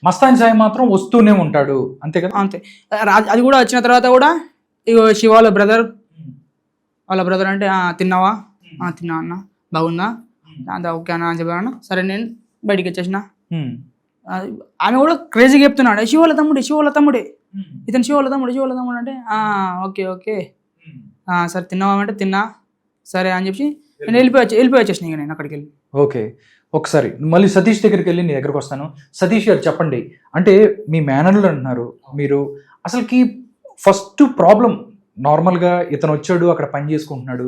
మస్తాన్ సాయి మాత్రం వస్తూనే ఉంటాడు అంతే కదా. అంతే. అది కూడా వచ్చిన తర్వాత కూడా ఇగో శివ వాళ్ళ బ్రదర్ అంటే తిన్నావా, తిన్నా అన్న, బాగుందా, అంతా ఓకే అన్న అని చెప్పాను. సరే నేను బయటికి వచ్చేసిన. ఆమె కూడా క్రేజీగా చెప్తున్నాడు, శివ వాళ్ళ తమ్ముడే ఇతను శివ వాళ్ళ తమ్ముడు అంటే ఓకే ఓకే సరే తిన్నావా అంటే తిన్నా సరే అని చెప్పి నేను వెళ్ళిపోయి వచ్చేసిన ఇక నేను అక్కడికి వెళ్ళి. ఓకే, ఒకసారి మళ్ళీ సతీష్ దగ్గరికి వెళ్ళి నీ దగ్గరకు వస్తాను. సతీష్ గారు చెప్పండి, అంటే మీ మేనర్లు అంటున్నారు మీరు, అసలుకి ఫస్ట్ ప్రాబ్లం నార్మల్గా ఇతను వచ్చాడు అక్కడ పని చేసుకుంటున్నాడు,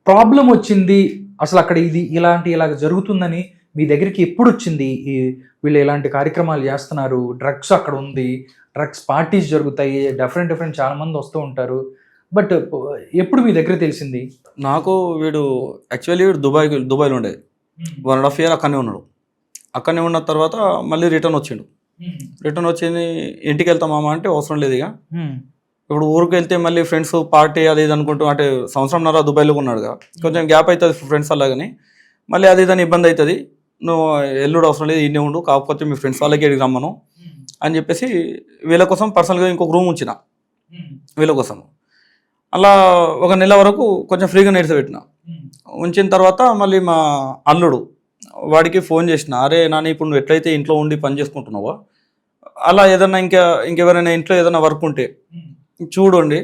ప్రాబ్లం వచ్చింది అసలు అక్కడ ఇలాగ జరుగుతుందని మీ దగ్గరికి ఎప్పుడు వచ్చింది? వీళ్ళు ఇలాంటి కార్యక్రమాలు చేస్తున్నారు, డ్రగ్స్ అక్కడ ఉంది, డ్రగ్స్ పార్టీస్ జరుగుతాయి, డిఫరెంట్ చాలా మంది వస్తూ ఉంటారు, బట్ ఎప్పుడు మీ దగ్గర తెలిసింది? నాకు వీడు యాక్చువల్లీ దుబాయ్లో ఉండేది, 1.5 year అక్కడనే ఉన్న తర్వాత మళ్ళీ రిటర్న్ వచ్చిండు. రిటర్న్ వచ్చింది ఇంటికి వెళ్తాం మామ అంటే అవసరం లేదు ఇక. ఇప్పుడు ఊరికి వెళ్తే మళ్ళీ ఫ్రెండ్స్ పార్టీ అది ఇది అనుకుంటూ, అంటే సంవత్సరంన్నర దుబాయ్లో ఉన్నాడుగా, కొంచెం గ్యాప్ అవుతుంది ఫ్రెండ్స్ అలాగని, మళ్ళీ అది ఇదని ఇబ్బంది అవుతుంది, నువ్వు ఎల్లుడు అవసరం లేదు ఇన్నే ఉండు, కాకపోతే మీ ఫ్రెండ్స్ వాళ్ళకి ఎడికి రమ్మను అని చెప్పేసి వీళ్ళ కోసం పర్సనల్గా ఇంకొక రూమ్ ఉంచిన వీళ్ళ కోసం. అలా 1 నెల వరకు కొంచెం ఫ్రీగా నేర్చబెట్టిన. ఉంచిన తర్వాత మళ్ళీ మా అల్లుడు వాడికి ఫోన్ చేసిన, అరే నాని ఇప్పుడు నువ్వు ఎట్లయితే ఇంట్లో ఉండి పని చేసుకుంటున్నావో అలా ఏదన్నా ఇంకెవరైనా ఇంట్లో ఏదైనా వర్క్ ఉంటే చూడండి,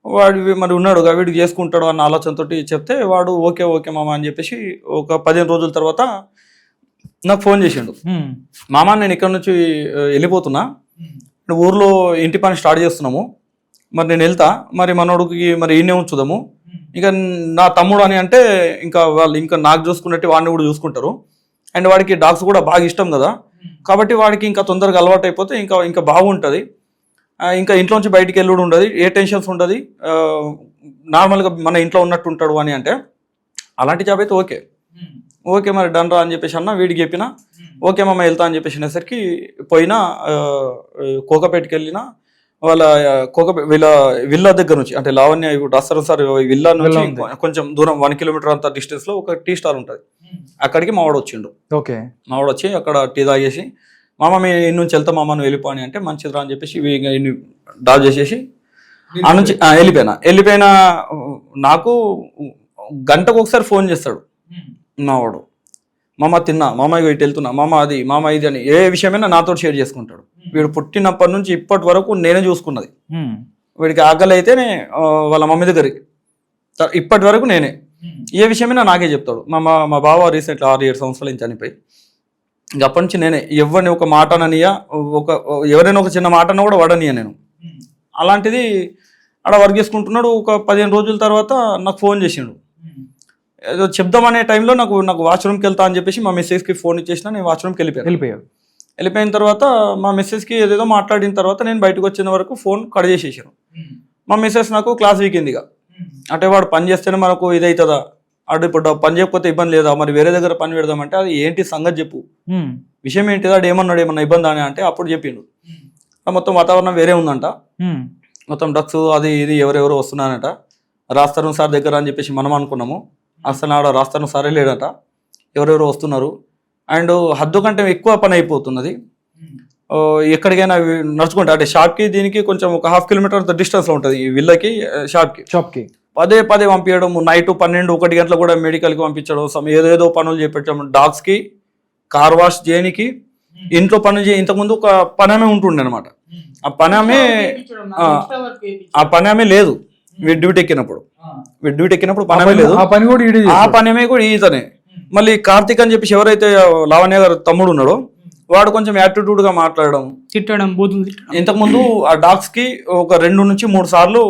వాడు మరి ఉన్నాడు వీడికి చేసుకుంటాడు అన్న ఆలోచనతో చెప్తే వాడు ఓకే మామ అని చెప్పేసి ఒక 15 రోజుల తర్వాత నాకు ఫోన్ చేసిండు, మామ నేను ఇక్కడ నుంచి వెళ్ళిపోతున్నా, ఊర్లో ఇంటి పని స్టార్ట్ చేస్తున్నాము, మరి నేను వెళ్తా, మరి మనోడికి మరి ఈయనే ఉంచుదాము, ఇక నా తమ్ముడు అని అంటే ఇంకా వాళ్ళు ఇంకా నాకు చూసుకున్నట్టు వాడిని కూడా చూసుకుంటారు, అండ్ వాడికి డాగ్స్ కూడా బాగా ఇష్టం కదా, కాబట్టి వాడికి ఇంకా తొందరగా అలవాటు అయిపోతే ఇంకా బాగుంటుంది, ఇంకా ఇంట్లోంచి బయటికి వెళ్ళుడు ఉండదు, ఏ టెన్షన్స్ ఉండదు, నార్మల్గా మన ఇంట్లో ఉన్నట్టు ఉంటాడు అని అంటే అలాంటి జాబ్ అయితే ఓకే మరి డన్ రా అని చెప్పేసి అన్న వీడికి చెప్పిన, ఓకే మామ వెళ్తా అని చెప్పేసి అనేసరికి పోయినా కోకపేటకి వెళ్ళిన, వాళ్ళ వీళ్ళ విల్లా దగ్గర నుంచి, అంటే లావణ్య సార్ విల్లా నుంచి కొంచెం దూరం 1 kilometer అంత డిస్టెన్స్ లో ఒక టీ స్టాల్ ఉంటుంది, అక్కడికి మావాడు వచ్చిండు. ఓకే, మావాడు వచ్చి అక్కడ టీ తాగేసి, మామ మీ ఇన్ని నుంచి వెళ్తా మామ నువ్వు వెళ్ళిపోని అంటే మంచిదిరా అని చెప్పేసి డ్రాప్ చేసేసి ఆ నుంచి వెళ్ళిపోయినా. నాకు గంటకు ఒకసారి ఫోన్ చేస్తాడు మావాడు, మామ తిన్నా, మామ ఇటు వెళ్తున్నా, మామ అది మామ ఇది అని ఏ విషయమైనా నాతో షేర్ చేసుకుంటాడు. వీడు పుట్టినప్పటి నుంచి ఇప్పటి వరకు నేనే చూసుకున్నది, వీడికి ఆకలి అయితేనే వాళ్ళ మమ్మీ దగ్గరికి, ఇప్పటి వరకు నేనే, ఏ విషయమైనా నాకే చెప్తాడు. మా బావ రీసెంట్లీ 6-7 సంవత్సరాల నుంచి చనిపోయి, ఇంక అప్పటి నుంచి నేనే ఎవరిని ఒక మాట అననియా, ఎవరైనా ఒక చిన్న మాట అన్నా కూడా వాడనియా నేను. అలాంటిది ఆడ వర్క్ చేసుకుంటున్నాడు. ఒక 15 రోజుల తర్వాత నాకు ఫోన్ చేసిండు, ఏదో చెప్దామనే టైంలో నాకు వాష్రూమ్కి వెళ్తా అని చెప్పేసి మా మిస్సెస్కి ఫోన్ ఇచ్చేసిన, నేను వాష్రూమ్కి వెళ్ళిపోయిన తర్వాత మా మిస్సెస్కి ఏదేదో మాట్లాడిన తర్వాత నేను బయటకు వచ్చిన వరకు ఫోన్ కట్ చేసేసాను. మా మిస్సెస్ నాకు క్లాస్ వీకిందిగా, అంటే వాడు పని చేస్తేనే మనకు ఇది అవుతుందా, అటు ఇప్పుడు పని చేయకపోతే ఇబ్బంది లేదా, మరి వేరే దగ్గర పని పెడదామంటే అది ఏంటి సంగతి చెప్పు, విషయం ఏంటిదా, వాడు ఏమన్నా ఇబ్బంది అని అంటే అప్పుడు చెప్పిండు, మొత్తం వాతావరణం వేరే ఉందంట, మొత్తం డ్రగ్స్ అది ఇది ఎవరెవరు వస్తున్నారట, రాస్తారు సార్ దగ్గర అని చెప్పేసి మనం అనుకున్నాము, అసలు ఆడ రాస్తాను సరే లేడట, ఎవరెవరు వస్తున్నారు, అండ్ హద్దు కంటే ఎక్కువ పని అయిపోతున్నది, ఎక్కడికైనా నడుచుకుంటా, అంటే షాప్కి దీనికి కొంచెం ఒక 1/2 kilometer డిస్టెన్స్లో ఉంటుంది, ఈ విల్లకి షాప్కి పదే పంపించడం, నైట్ 12-1 గంటలకు కూడా మెడికల్కి పంపించడం, ఏదేదో పనులు చేపించడం, డాగ్స్కి కార్ వాష్ చేయడానికి, ఇంట్లో పనులు ఇంతకుముందు ఒక పనమే ఉంటుండే అనమాట, ఆ పనమే లేదు వీడు డ్యూటీ ఎక్కినప్పుడు పనమే లేదు, ఆ పనమే కూడా ఈతనే. మళ్ళీ కార్తీక్ అని చెప్పేసి ఎవరైతే లావణ్య గారు తమ్ముడు ఉన్నాడో వాడు కొంచెం యాటిట్యూడ్ గా మాట్లాడడం, తిట్టడం, బూతులు తిట్టడం. ఇంతకుముందు ఆ డాగ్స్ కి ఒక 2 నుంచి 3 సార్లు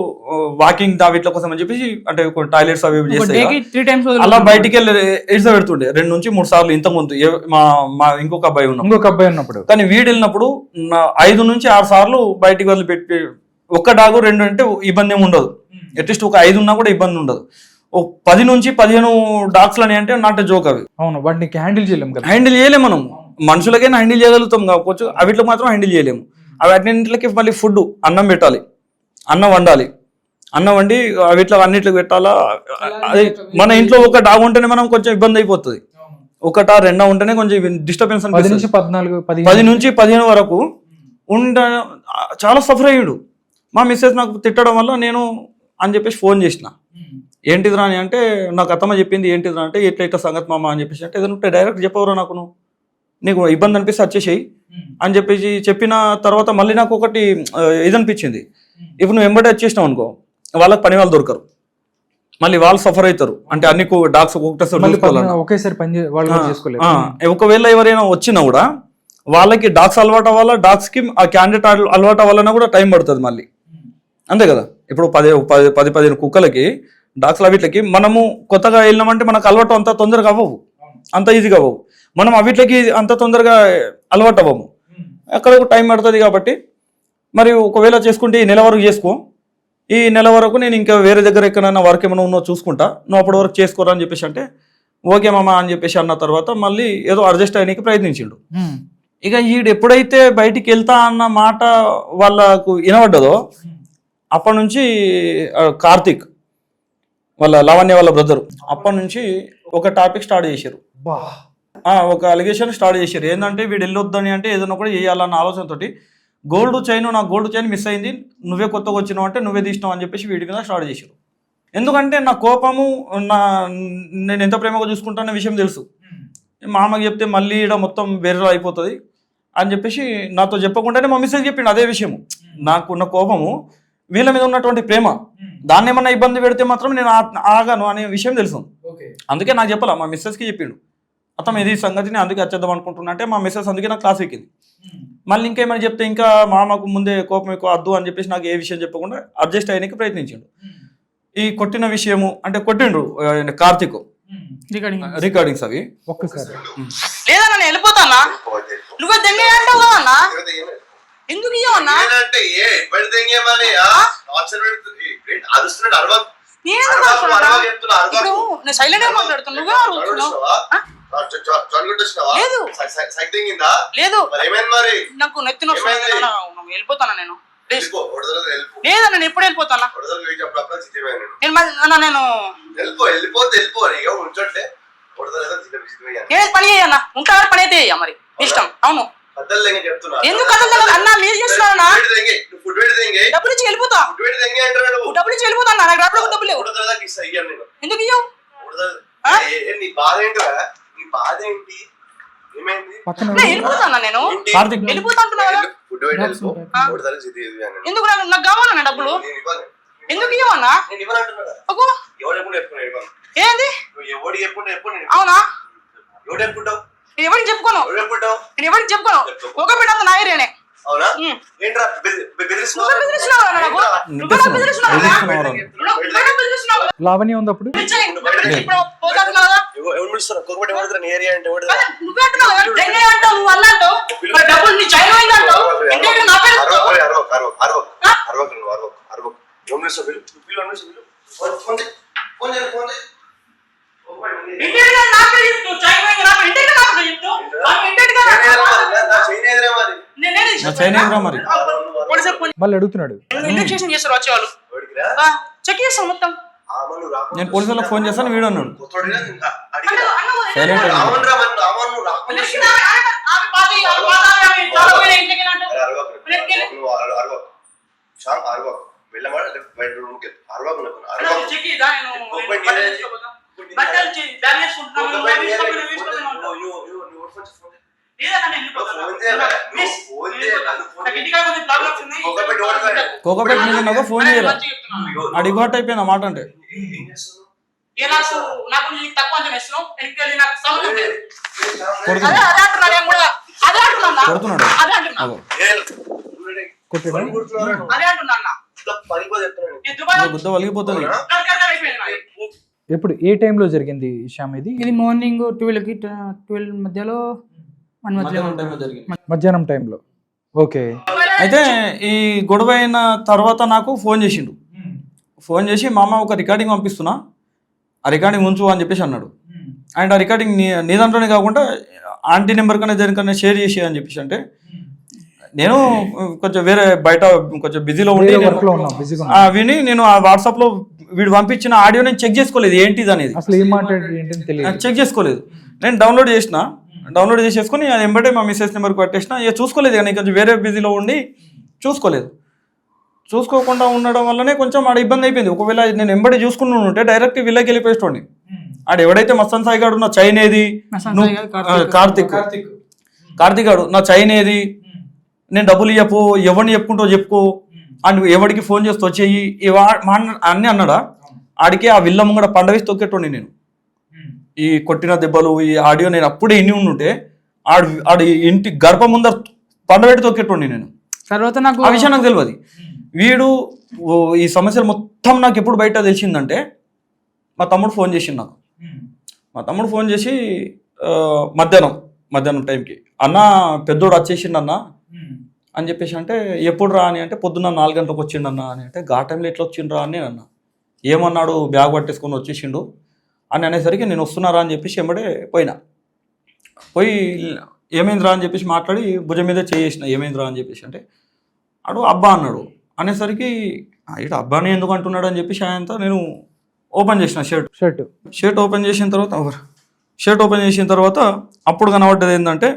వాకింగ్ వీటిల కోసం అని చెప్పేసి, అంటే టాయిలెట్స్ అవి చేస్తే అలా బయటికి వెళ్ళి ఎడ్స పెడుతుండే 2 నుంచి 3 సార్లు. ఇంతకుముందు మా ఇంకొక అబ్బాయి ఉన్నప్పుడు, కానీ వీడు వెళ్ళినప్పుడు 5 నుంచి 6 సార్లు బయటికి వెళ్ళి పెట్టి, ఒక్క డాగు 2 అంటే ఇబ్బంది ఏమి ఉండదు, అట్లీస్ట్ ఒక 5 ఉన్నా కూడా ఇబ్బంది ఉండదు. 10 నుంచి 15 డాగ్స్ అని అంటే నాట్ జోక్ అవి. అవును, వాటిని హ్యాండిల్ చేయలేము మనం, మనుషులకైనా హ్యాండిల్ చేయగలుగుతాం కావచ్చు, అవిట్లో మాత్రం హ్యాండిల్ చేయలేము. అన్నింటికి మళ్ళీ ఫుడ్, అన్నం పెట్టాలి, అన్నం వండి అవిట్లో అన్నిట్లకి పెట్టాలా. అది మన ఇంట్లో ఒక డాగ్ ఉంటేనే మనం కొంచెం ఇబ్బంది అయిపోతుంది, ఒకటా రెండా ఉంటేనే కొంచెం డిస్టర్బెన్స్ 10 అనిపిస్తుంది. నుంచి 14 10 నుంచి 15 వరకు ఉండ చాలా సఫర్ అయ్యాడు. మా మిస్సెస్ నాకు తిట్టడం వల్ల నేను అని చెప్పేసి ఫోన్ చేసిన, ఏంటిదిరా అని అంటే నాకు అత్తమ్మ చెప్పింది, ఏంటిదిరా అంటే ఇట్లా ఇట్లా సంగతి మామ అని చెప్పేసి అంటే ఏదంటే డైరెక్ట్ చెప్పవరా నాకు, నువ్వు నీకు ఇబ్బంది అనిపిస్తే వచ్చేసేయి అని చెప్పేసి చెప్పిన తర్వాత మళ్ళీ నాకు ఒకటి ఇది అనిపించింది, ఇప్పుడు నువ్వు వెంబడి వచ్చేసినావు అనుకో వాళ్ళకి పని వాళ్ళు దొరకరు, మళ్ళీ వాళ్ళు సఫర్ అవుతారు. అంటే అన్ని డాగ్స్ ఒకేసారి పని వాళ్ళు చేసుకోలేదు. ఒకవేళ ఎవరైనా వచ్చినా కూడా వాళ్ళకి డాగ్స్ అలవాటు అవ్వాలా, డాగ్స్ కి ఆ క్యాండిడేట్ అలవాటు అవ్వాలన్నా కూడా టైం పడుతుంది మళ్ళీ, అంతే కదా. ఇప్పుడు 10-15 కుక్కలకి డాగ్స్ అవిట్లకి మనము కొత్తగా వెళ్ళినామంటే మనకు అలవాటు అంత తొందరగా అవ్వవు, అంత ఈజీగా అవ్వవు. మనం అవిట్లకి అంత తొందరగా అలవాటు అవ్వము, అక్కడ టైం పడుతుంది. కాబట్టి మరి ఒకవేళ చేసుకుంటే ఈ నెల వరకు చేసుకో, ఈ నెల వరకు నేను ఇంకా వేరే దగ్గర ఎక్కడైనా వర్క్ ఏమైనా ఉన్నో చూసుకుంటా, నువ్వు అప్పటి వరకు చేసుకోరా అని చెప్పేసి అంటే ఓకే మామ అని చెప్పేసి అన్న తర్వాత మళ్ళీ ఏదో అడ్జస్ట్ అయ్యడానికి ప్రయత్నించిండు. ఇక ఈడు ఎప్పుడైతే బయటికి వెళ్తా అన్న మాట వాళ్ళకు వినబడ్డదో అప్పటి నుంచి కార్తీక్ వాళ్ళ లావణ్య వాళ్ళ బ్రదరు అప్పటి నుంచి ఒక టాపిక్ స్టార్ట్ చేశారు, ఒక అలిగేషన్ స్టార్ట్ చేశారు. ఏంటంటే వీడు వెళ్ళొద్దని అంటే ఏదైనా కూడా చేయాలన్న ఆలోచనతోటి నాకు గోల్డ్ చైన్ మిస్ అయింది, నువ్వే కొత్తగా వచ్చినావు అంటే నువ్వే తీసినావు అని చెప్పేసి వీడి మీద స్టార్ట్ చేశారు. ఎందుకంటే నా కోపము నేను ఎంత ప్రేమగా చూసుకుంటానన్న విషయం తెలుసు, మా అమ్మకి చెప్తే మళ్ళీ ఇక్కడ మొత్తం వేరేలా అయిపోతుంది అని చెప్పేసి నాతో చెప్పకుండానే మా మిస్సెస్ చెప్పిండు అదే విషయము. నాకున్న కోపము వీళ్ళ మీద ఉన్నటువంటి ప్రేమ, దాన్ని ఏమన్నా ఇబ్బంది పెడితే మాత్రం నేను ఆగాను అనే విషయం తెలుసు. అందుకే నాకు చెప్పాలా, మా మిస్సెస్కి చెప్పిండు అతను ఇది సంగతిని అందుకే వచ్చేద్దాం అనుకుంటున్నా అంటే మా మిస్సెస్ అందుకే నాకు క్లాస్ ఎక్కింది. మళ్ళీ ఇంకేమైనా చెప్తే ఇంకా మామకు ముందే కోపం ఎక్కువ వద్దు అని చెప్పేసి నాకు ఏ విషయం చెప్పకుండా అడ్జస్ట్ అయ్యడానికి ప్రయత్నించాడు. ఈ కొట్టిన విషయము అంటే కొట్టిండు కార్తీక్ రికార్డింగ్స్ అవి ఒక్కసారి లేదా నేను వెళ్ళిపోతానా, నువ్వు దెంగే అంటావు కదా అన్న, ఎందుకు ఇవ్వన్నా సైలెంట్ గా మాట్లాడుతున్నా, లేదు నాకు నెత్తిన వెళ్ళిపోతానా నేను, లేదా నేను ఎప్పుడు వెళ్ళిపోతానా, నేను పని చేయన్నా ఉంటా పని అయితే మరి ఇష్టం. అవును ఎందుకు అన్న మీరు చేస్తున్నా డబ్బులు ఇచ్చి వెళ్ళిపోతా, డబ్బులు ఇచ్చి వెళ్ళిపోతా నాకు డబ్బులు డబ్బులు ఎందుకు ఇవ్వవు, వెళ్ళిపోతానా నేను వెళ్ళిపోతా అంటున్నా కదా, ఎందుకు నాకు కావాలన్నా డబ్బులు, ఎందుకు ఇవ్వన్నా ఏంది అవునా, నేను ఎవరికి చెప్పుకోను, నేను ఎవరికి చెప్పుకోను, ఒక బిడ్డ నా ఏరియానే లావణ్య ఉంది అప్పుడు మళ్ళీ అడుగుతున్నాడు, ఇన్వెస్టిగేషన్ చేస్తారు వచ్చేవాళ్ళు, చెక్ చేస్తాం మొత్తం. నేను పోలీసులకు ఫోన్ చేస్తాను, వీడు అన్నాడు కోకపేట మీద ఫోన్ చేయరా అడిగోట్ అయిపోయింది ఆ మాట అంటే గుద్ద వలిగిపోతుంది. ఎప్పుడు ఏ టైంలో జరిగింది శ్యామ్ ఇది? ఇది మార్నింగ్ 12 మధ్యలో మధ్యాహ్నం టైంలో. ఓకే. అయితే ఈ గొడవ అయిన తర్వాత నాకు ఫోన్ చేసిండు, ఫోన్ చేసి మామ ఒక రికార్డింగ్ పంపిస్తున్నా, ఆ రికార్డింగ్ ఉంచు అని చెప్పేసి అన్నాడు. అండ్ ఆ రికార్డింగ్ నీ దాంట్లోనే కాకుండా ఆంటీ నెంబర్ కన్నా దేనికన్నా షేర్ చేసి అని చెప్పేసి అంటే నేను కొంచెం వేరే బయట కొంచెం బిజీలో ఉండి విని నేను ఆ వాట్సాప్లో వీడు పంపించిన ఆడియో నేను చెక్ చేసుకోలేదు ఏంటిది అనేది, అసలు ఏం మాట్లాడారు ఏంటని తెలియదు. చెక్ చేసుకోలేదు. నేను డౌన్లోడ్ చేసేసుకుని అది ఎంబటే మా మిస్సెస్ నెంబర్కి పెట్టేసిన. ఇక చూసుకోలేదు, కానీ కొంచెం వేరే బిజీలో ఉండి చూసుకోలేదు. చూసుకోకుండా ఉండడం వల్లనే కొంచెం ఆడ ఇబ్బంది అయిపోయింది. ఒకవేళ నేను ఎంబడి చూసుకుని ఉంటే డైరెక్ట్ వీళ్ళకి వెళ్ళిపోయేటోండి. ఆడ ఎవడైతే మస్తాన్ సాయి గాడు నా చైన్ ఏది, కార్తిక్ గాడు నా చైన్ ఏది, నేను డబ్బులు చెప్పు, ఎవరిని చెప్పుకుంటూ చెప్పుకో అండ్ ఎవరికి ఫోన్ చేస్తూ వచ్చేయి అన్నీ అన్నాడా. ఆడికి ఆ విల్ల ముంగడ పండవేసి తొక్కేటోండి నేను. ఈ కొట్టిన దెబ్బలు ఈ ఆడియో నేను అప్పుడే ఇన్ని ఉండుంటే ఆడి ఇంటి గడప ముందర పండబెట్టి తొక్కేటోండి నేను. తర్వాత నాకు ఆ విషయం నాకు తెలియదు. వీడు ఈ సమస్యలు మొత్తం నాకు ఎప్పుడు బయట తెలిసిందంటే మా తమ్ముడు ఫోన్ చేసిండు నాకు. మా తమ్ముడు ఫోన్ చేసి మధ్యాహ్నం టైంకి, అన్న పెద్దోడు వచ్చేసిండు అన్న అని చెప్పేసి అంటే, ఎప్పుడు రా అని అంటే, పొద్దున్న 4 గంటలకు వచ్చిండు అన్న అని అంటే, గా టైంలో ఎట్లా వచ్చిండ్రా అని నేను అన్నా. ఏమన్నాడు, బ్యాగ్ పట్టేసుకొని వచ్చేసిండు అని అనేసరికి నేను వస్తున్నారా అని చెప్పేసి ఎంబడే పోయి ఏమైందిరా అని చెప్పేసి మాట్లాడి భుజం మీద చేసిన. ఏమైందిరా అని చెప్పేసి అంటే ఆడు అబ్బా అన్నాడు. అనేసరికి ఇటు అబ్బాని ఎందుకు అంటున్నాడు అని చెప్పేసి ఆయనతో నేను ఓపెన్ చేసిన షర్ట్ ఓపెన్ చేసిన తర్వాత అప్పుడు కనబడ్డది ఏంటంటే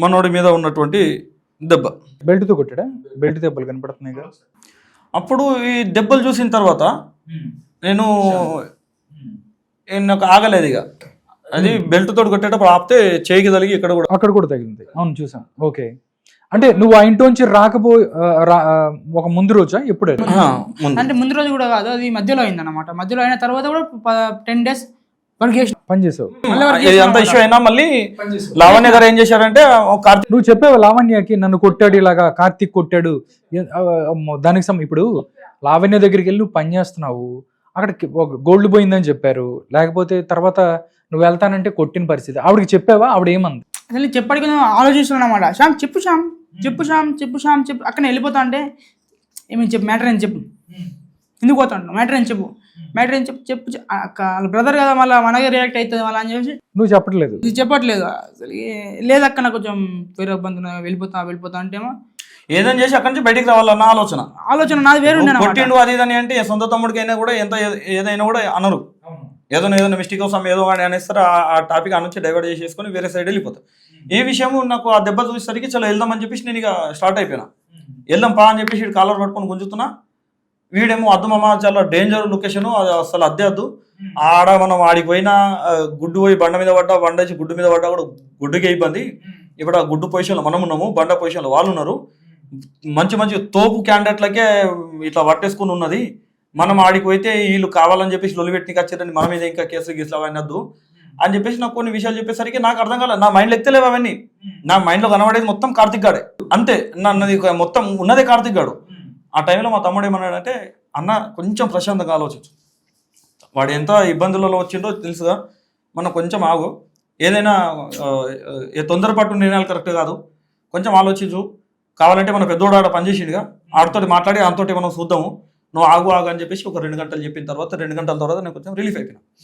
మనోడి మీద ఉన్నటువంటి దెబ్బ. బెల్ట్తో కొట్టాడా? బెల్ట్ దెబ్బలు కనపడుతున్నాయి కదా. అప్పుడు ఈ దెబ్బలు చూసిన తర్వాత నాకు ఆగలేదు ఇక. అది బెల్ట్ తోటి కొట్టేటప్పుడు ఆపితే చేయికి తగిలి అక్కడ కూడా తగిలింది. అవును, చూసాం. ఓకే, అంటే నువ్వు ఆ ఇంట్లోంచి ఒక ముందు రోజా ఎప్పుడు? అంటే ముందు రోజు కూడా కాదు, అది మధ్యలో అయింది అనమాట. మధ్యలో అయిన తర్వాత కూడా 10 days పని చేసావు. అంత ఇష్యూ అయినా మళ్ళీ లావణ్య గారు ఏం చేశారంటే, నువ్వు చెప్పావు లావణ్యకి నన్ను కొట్టాడు, ఇలాగా కార్తీక్ కొట్టాడు దానికి ఇప్పుడు లావణ్య దగ్గరికి వెళ్ళి నువ్వు పని చేస్తున్నావు, అక్కడ గోల్డ్ పోయిందని చెప్పారు, లేకపోతే తర్వాత నువ్వు వెళ్తానంటే కొట్టిన పరిస్థితి. ఆవిడకి చెప్పావా? ఆవిడ ఏమంది? అసలు చెప్పడానికి ఆలోచిస్తున్నాను అనమాట. శ్యామ్ చెప్పు అక్కడ వెళ్ళిపోతా అంటే, ఏమని చెప్పు, మ్యాటర్ అని చెప్పు, ఎందుకు పోతాడు, మ్యాటర్ అని చెప్పు వాళ్ళ బ్రదర్ కదా, మళ్ళీ మనకే రియాక్ట్ అవుతుంది మళ్ళీ అని చెప్పి నువ్వు చెప్పట్లేదు. అసలు లేదక్క నాకు కొంచెం వేరే ఇబ్బంది, వెళ్ళిపోతా అంటేమో ఏదైనా చేసి అక్కడి నుంచి బయటికి రావాలన్న ఆలోచన నాది వేరు. కొట్టిండు అది ఇదని అంటే సొంత తమ్ముడికైనా కూడా ఏదైనా కూడా అనరు. ఏదైనా మిస్టేక్ కోసం ఏదో అని అనేస్తారు. ఆ టాపిక్ నుంచి డైవర్ట్ చేసేసుకొని వేరే సైడ్ వెళ్ళిపోతారు. ఈ విషయం నాకు ఆ దెబ్బ చూసేసరికి చాలా వెళ్దామని చెప్పేసి నేను ఇక స్టార్ట్ అయిపోయినా. వెళ్దాం పా అని చెప్పేసి కాలర్ పట్టుకొని గుంజుతున్నా. వీడేమో అద్దు మామ చాలా డేంజర్ లొకేషన్, అది అసలు అద్దు ఆడ మనం ఆడికి పోయినా గుడ్డు పోయి బండ మీద పడ్డా, బండ వచ్చి గుడ్డు మీద పడ్డా కూడా గుడ్డుకి ఇబ్బంది. ఇప్పుడు ఆ గుడ్డు పొజిషన్లో మనం ఉన్నాము, బండ పొజిషన్లో వాళ్ళు ఉన్నారు. మంచి తోపు క్యాండిడేట్లకే ఇట్లా పట్టేసుకుని ఉన్నది. మనం ఆడికి పోయితే వీళ్ళు కావాలని చెప్పేసి లొల్లి పెట్టినకి వచ్చారని మన మీద ఇంకా కేసు గీసులు అవన్నద్దు అని చెప్పేసి నాకు కొన్ని విషయాలు చెప్పేసరికి నాకు అర్థం కాలేదు. నా మైండ్లో ఎత్తలేవు అవన్నీ. నా మైండ్లో కనబడేది మొత్తం కార్తిక్ గాడే, అంతే. నన్నది మొత్తం ఉన్నదే కార్తిక్ గాడు. ఆ టైంలో మా తమ్ముడు ఏమన్నాడంటే, అన్న కొంచెం ప్రశాంతంగా ఆలోచించు, వాడు ఎంత ఇబ్బందులలో వచ్చిండో తెలుసుగా, మనం కొంచెం ఆగు, ఏదైనా తొందరపాటు నిర్ణయాలు కరెక్ట్ కాదు, కొంచెం ఆలోచించు, కావాలంటే మన పెద్దోడు ఆడ పనిచేసిండుగా, ఆడితో మాట్లాడి ఆడితోటి మనం చూద్దాము, నువ్వు ఆగు అని చెప్పేసి ఒక 2 గంటలు చెప్పిన తర్వాత 2 గంటల తర్వాత నేను కొంచెం రిలీఫ్ అయిపోయినా.